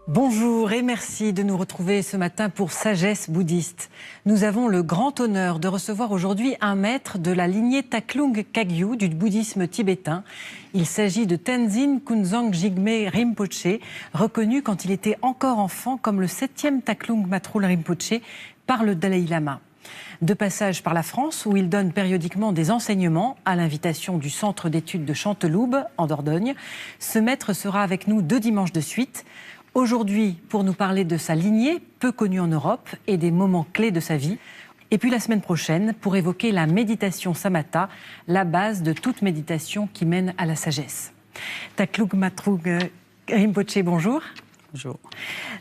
Bonjour et merci de nous retrouver ce matin pour Sagesse bouddhiste. Nous avons le grand honneur de recevoir aujourd'hui un maître de la lignée Taklung Kagyu du bouddhisme tibétain. Il s'agit de Tenzin Kunzang Jigme Rinpoché, reconnu quand il était encore enfant comme le 7e Taklung Matrul Rinpoché par le Dalai Lama. De passage par la France, où il donne périodiquement des enseignements à l'invitation du Centre d'études de Chanteloube, en Dordogne, ce maître sera avec nous 2 dimanches de suite. Aujourd'hui, pour nous parler de sa lignée, peu connue en Europe, et des moments clés de sa vie. Et puis la semaine prochaine, pour évoquer la méditation samatha, la base de toute méditation qui mène à la sagesse. Taklung Matrul Rinpoché, bonjour. Bonjour.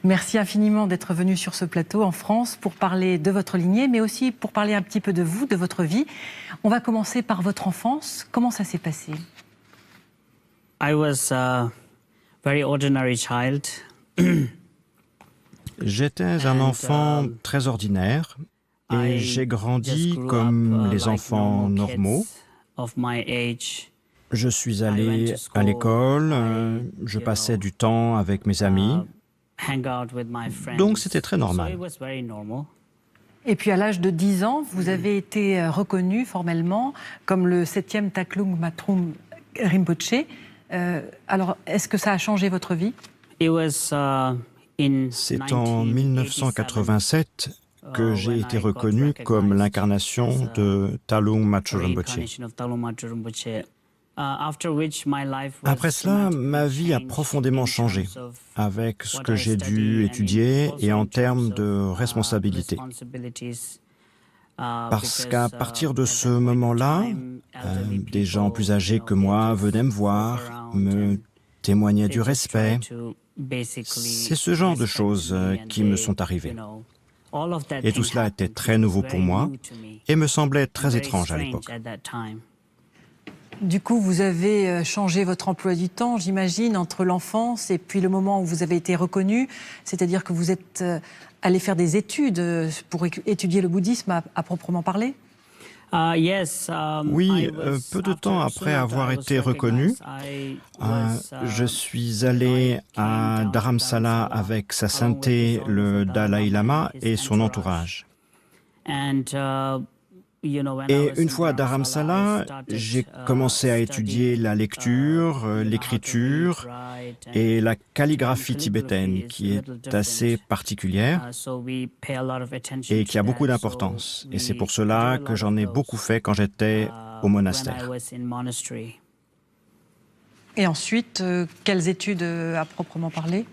Merci infiniment d'être venu sur ce plateau en France pour parler de votre lignée, mais aussi pour parler un petit peu de vous, de votre vie. On va commencer par votre enfance. Comment ça s'est passé? I was a very ordinary child. J'étais un enfant très ordinaire et j'ai grandi comme les enfants normaux. Je suis allé à l'école, je passais du temps avec mes amis, donc c'était très normal. Et puis à l'âge de 10 ans, vous avez été reconnu formellement comme le 7e Taklung Matrul Rinpoché. Alors, est-ce que ça a changé votre vie? C'est en 1987 que j'ai été reconnu comme l'incarnation de Taklung Matrul Rinpoché. Après cela, ma vie a profondément changé, avec ce que j'ai dû étudier et en termes de responsabilité. Parce qu'à partir de ce moment-là, des gens plus âgés que moi venaient me voir, me témoignaient du respect. C'est ce genre de choses qui me sont arrivées. Et tout cela était très nouveau pour moi et me semblait très étrange à l'époque. Du coup, vous avez changé votre emploi du temps, j'imagine, entre l'enfance et puis le moment où vous avez été reconnu. C'est-à-dire que vous êtes allé faire des études pour étudier le bouddhisme à proprement parler? Oui, peu de temps après avoir été reconnu, je suis allé à Dharamsala avec sa sainteté le Dalai Lama et son entourage. Et une fois à Dharamsala, j'ai commencé à étudier la lecture, l'écriture et la calligraphie tibétaine, qui est assez particulière et qui a beaucoup d'importance. Et c'est pour cela que j'en ai beaucoup fait quand j'étais au monastère. Et ensuite, quelles études à proprement parler?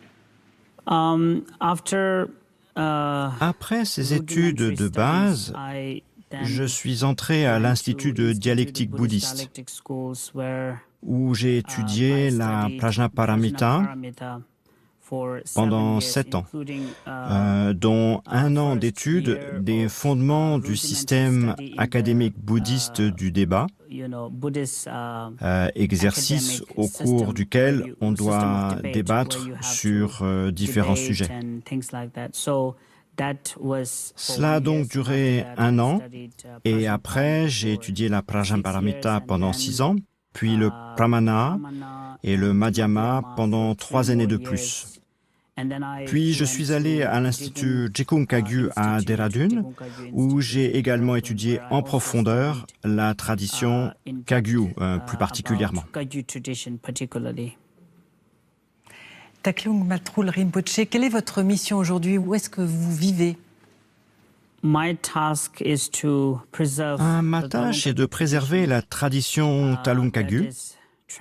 Après ces études de base, je suis entré à l'Institut de dialectique bouddhiste, où j'ai étudié la Prajnaparamita pendant 7 ans, dont 1 an d'études des fondements du système académique bouddhiste du débat, exercice au cours duquel on doit débattre sur différents sujets. Cela a donc duré 1 an, et après j'ai étudié la Prajnaparamita pendant 6 ans, puis le Pramana et le Madhyama pendant 3 années de plus. Puis je suis allé à l'Institut Jigme Kagyu à Dehradun, où j'ai également étudié en profondeur la tradition Kagyu, plus particulièrement. Taklung Matrul Rinpoché, quelle est votre mission aujourd'hui? Où est-ce que vous vivez? Ma tâche est de préserver la tradition Taklung Kagyu,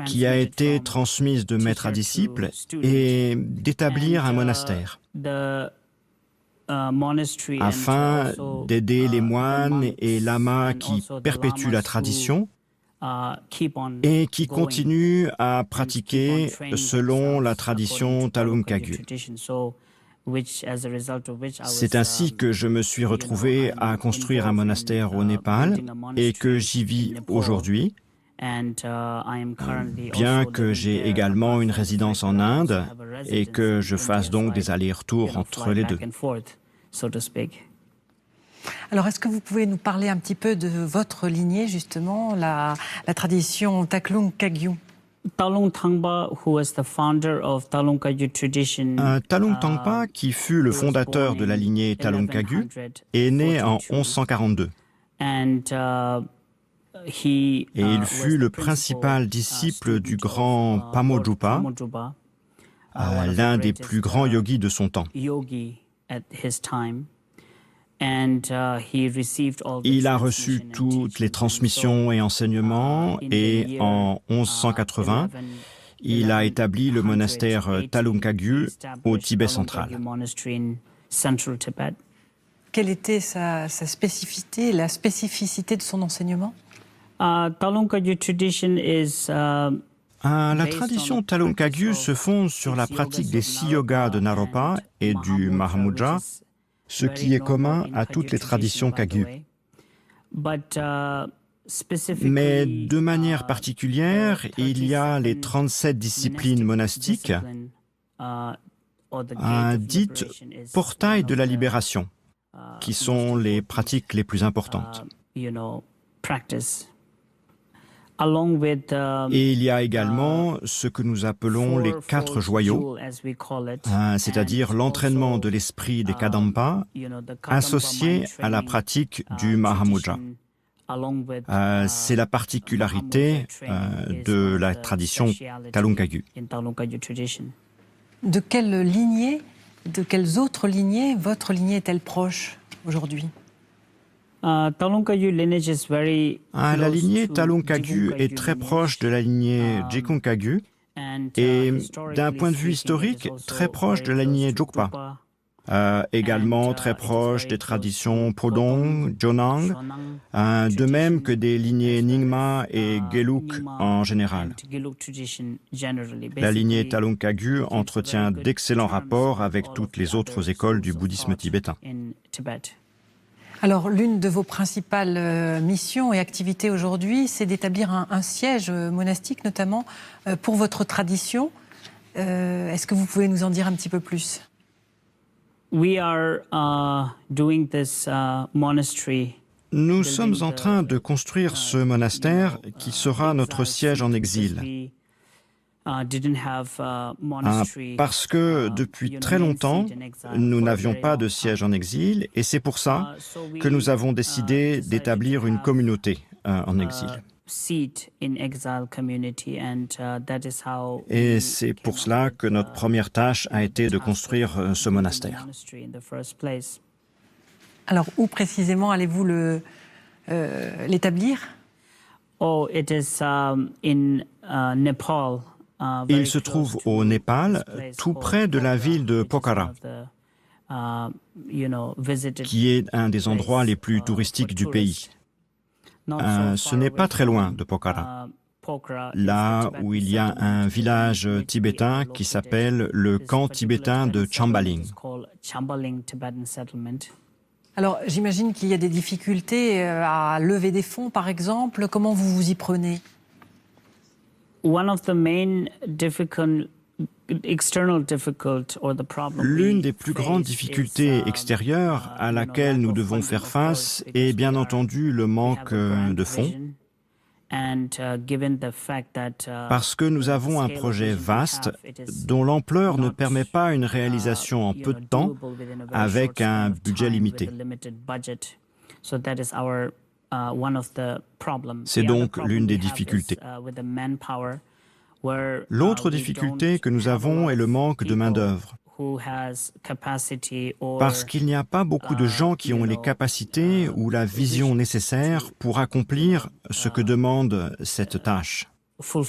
qui a été transmise de maître à disciple, et d'établir un monastère, afin d'aider les moines et lamas qui perpétuent la tradition et qui continuent à pratiquer selon la tradition Taklung Kagyu. C'est ainsi que je me suis retrouvé à construire un monastère au Népal et que j'y vis aujourd'hui, bien que j'ai également une résidence en Inde et que je fasse donc des allers-retours entre les deux. Alors, est-ce que vous pouvez nous parler un petit peu de votre lignée, justement, la tradition Taklung Kagyu? Talung Tangpa, who was the founder of Talung Kagyu tradition, Talung Tangpa, qui fut le fondateur de la lignée Talung Kagyu, est né en 1142. And Et il fut le principal disciple du grand Pamodrupa, l'un des plus grands yogis de son temps. Il a reçu toutes les transmissions et enseignements et en 1180, il a établi le monastère Talung Kagyu au Tibet central. Quelle était sa spécificité, la spécificité de son enseignement? Talung Kagyu tradition is La tradition Talung Kagyu se fonde sur la pratique des 6 yogas de Naropa et du Mahamudra, ce qui est commun à toutes les traditions Kagyu. Mais de manière particulière, il y a les 37 disciplines monastiques, dites portail de la libération, qui sont les pratiques les plus importantes. Et il y a également ce que nous appelons les 4 joyaux, c'est-à-dire l'entraînement de l'esprit des Kadampa associé à la pratique du Mahamudra. C'est la particularité de la tradition Talung Kagyu. De quelle lignée, de quelles autres lignées votre lignée est-elle proche aujourd'hui? La lignée Talung Kagyu est très proche de la lignée Jigkung Kagyu et, d'un point de vue historique, très proche de la lignée Drukpa. Également très proche des traditions Podong, Jonang, de même que des lignées Nyingma et Geluk en général. La lignée Talung Kagyu entretient d'excellents rapports avec toutes les autres écoles du bouddhisme tibétain. Alors, l'une de vos principales missions et activités aujourd'hui, c'est d'établir un siège monastique, notamment pour votre tradition. Est-ce que vous pouvez nous en dire un petit peu plus? We are doing this monastery. Nous sommes en train de construire ce monastère qui sera notre siège en exil. Parce que depuis très longtemps, nous n'avions pas de siège en exil et c'est pour ça que nous avons décidé d'établir une communauté en exil. Et c'est pour cela que notre première tâche a été de construire ce monastère. Alors, où précisément allez-vous l'établir? It is in Nepal. Il se trouve au Népal, tout près de la ville de Pokhara, qui est un des endroits les plus touristiques du pays. Ce n'est pas très loin de Pokhara, là où il y a un village tibétain qui s'appelle le camp tibétain de Chambaling. Alors, j'imagine qu'il y a des difficultés à lever des fonds, par exemple. Comment vous vous y prenez? L'une des plus grandes difficultés extérieures à laquelle nous devons faire face est bien entendu le manque de fonds, parce que nous avons un projet vaste dont l'ampleur ne permet pas une réalisation en peu de temps avec un budget limité. C'est donc l'une des difficultés. L'autre difficulté que nous avons est le manque de main-d'œuvre. Parce qu'il n'y a pas beaucoup de gens qui ont les capacités ou la vision nécessaire pour accomplir ce que demande cette tâche. Pour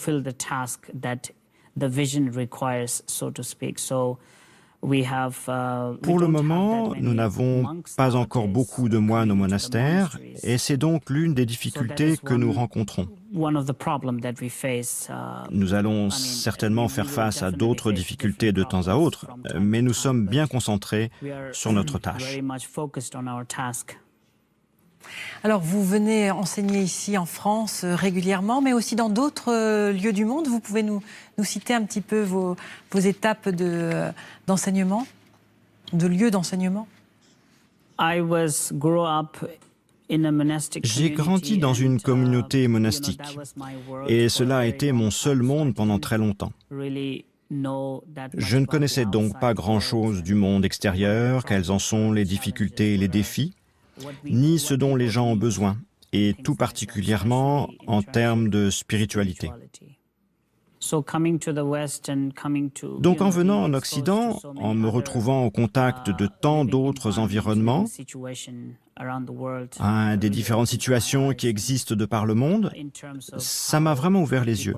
le moment, nous n'avons pas encore beaucoup de moines au monastère et c'est donc l'une des difficultés que nous rencontrons. Nous allons certainement faire face à d'autres difficultés de temps à autre, mais nous sommes bien concentrés sur notre tâche. Alors, vous venez enseigner ici en France régulièrement, mais aussi dans d'autres lieux du monde. Vous pouvez nous citer un petit peu vos étapes d'enseignement, de lieux d'enseignement? J'ai grandi dans une communauté monastique et cela a été mon seul monde pendant très longtemps. Je ne connaissais donc pas grand-chose du monde extérieur, quelles en sont les difficultés et les défis, ni ce dont les gens ont besoin, et tout particulièrement en termes de spiritualité. Donc en venant en Occident, en me retrouvant au contact de tant d'autres environnements, des différentes situations qui existent de par le monde, ça m'a vraiment ouvert les yeux.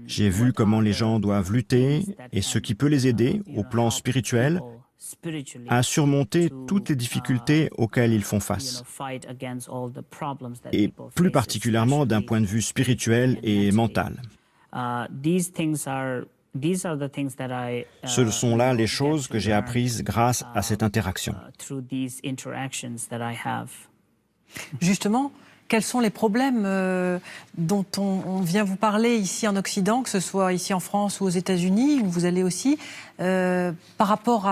J'ai vu comment les gens doivent lutter et ce qui peut les aider au plan spirituel à surmonter toutes les difficultés auxquelles ils font face, et plus particulièrement d'un point de vue spirituel et mental. Ce sont là les choses que j'ai apprises grâce à cette interaction. Justement, quels sont les problèmes dont on vient vous parler ici en Occident, que ce soit ici en France ou aux États-Unis, où vous allez aussi, par rapport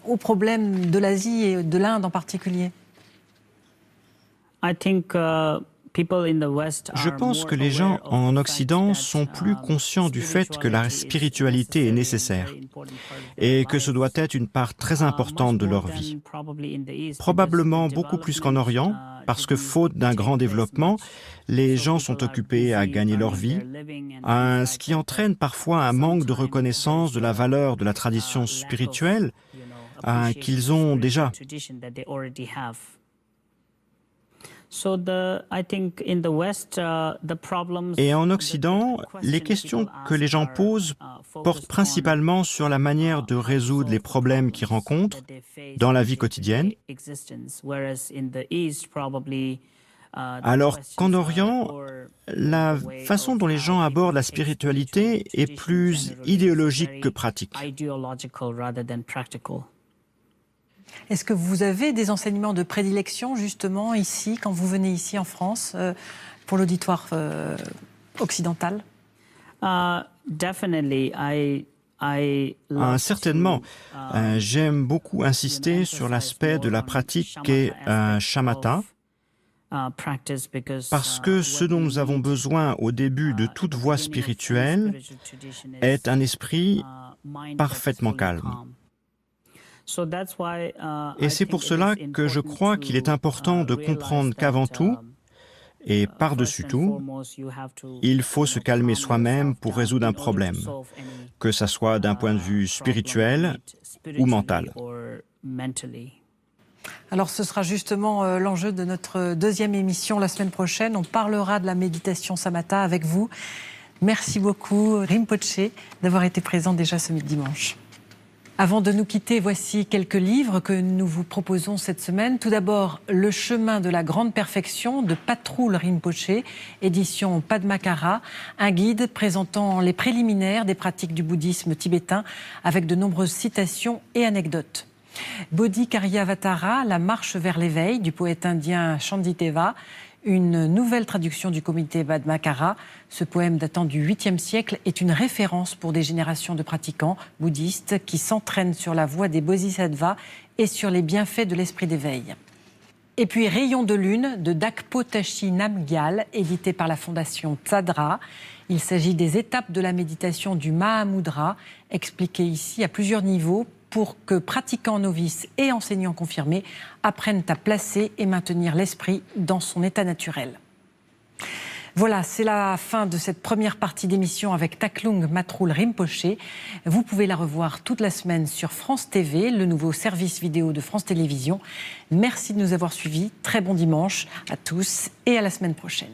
aux problèmes de l'Asie et de l'Inde en particulier? Je pense que les gens en Occident sont plus conscients du fait que la spiritualité est nécessaire et que ce doit être une part très importante de leur vie. Probablement beaucoup plus qu'en Orient, parce que faute d'un grand développement, les gens sont occupés à gagner leur vie, ce qui entraîne parfois un manque de reconnaissance de la valeur de la tradition spirituelle qu'ils ont déjà. Et en Occident, les questions que les gens posent portent principalement sur la manière de résoudre les problèmes qu'ils rencontrent dans la vie quotidienne, alors qu'en Orient, la façon dont les gens abordent la spiritualité est plus idéologique que pratique. Est-ce que vous avez des enseignements de prédilection, justement, ici, quand vous venez ici en France, pour l'auditoire occidental? Certainement. J'aime beaucoup insister sur l'aspect de la pratique qu'est shamatha, parce que ce dont nous avons besoin au début de toute voie spirituelle est un esprit parfaitement calme. Et c'est pour cela que je crois qu'il est important de comprendre qu'avant tout, et par-dessus tout, il faut se calmer soi-même pour résoudre un problème, que ce soit d'un point de vue spirituel ou mental. Alors ce sera justement l'enjeu de notre deuxième émission la semaine prochaine. On parlera de la méditation samatha avec vous. Merci beaucoup Rinpoché d'avoir été présent déjà ce dimanche. Avant de nous quitter, voici quelques livres que nous vous proposons cette semaine. Tout d'abord, Le chemin de la grande perfection de Patrul Rinpoché, édition Padmakara, un guide présentant les préliminaires des pratiques du bouddhisme tibétain avec de nombreuses citations et anecdotes. Bodhikariyavatara, la marche vers l'éveil du poète indien Chanditeva, une nouvelle traduction du comité Padmakara. Ce poème datant du 8e siècle est une référence pour des générations de pratiquants bouddhistes qui s'entraînent sur la voie des bodhisattvas et sur les bienfaits de l'esprit d'éveil. Et puis Rayon de lune de Dakpo Tashi Namgyal, édité par la fondation Tsadra. Il s'agit des étapes de la méditation du Mahamudra, expliquées ici à plusieurs niveaux, pour que pratiquants novices et enseignants confirmés apprennent à placer et maintenir l'esprit dans son état naturel. Voilà, c'est la fin de cette première partie d'émission avec Taklung Matrul Rinpoché. Vous pouvez la revoir toute la semaine sur France TV, le nouveau service vidéo de France Télévisions. Merci de nous avoir suivis. Très bon dimanche à tous et à la semaine prochaine.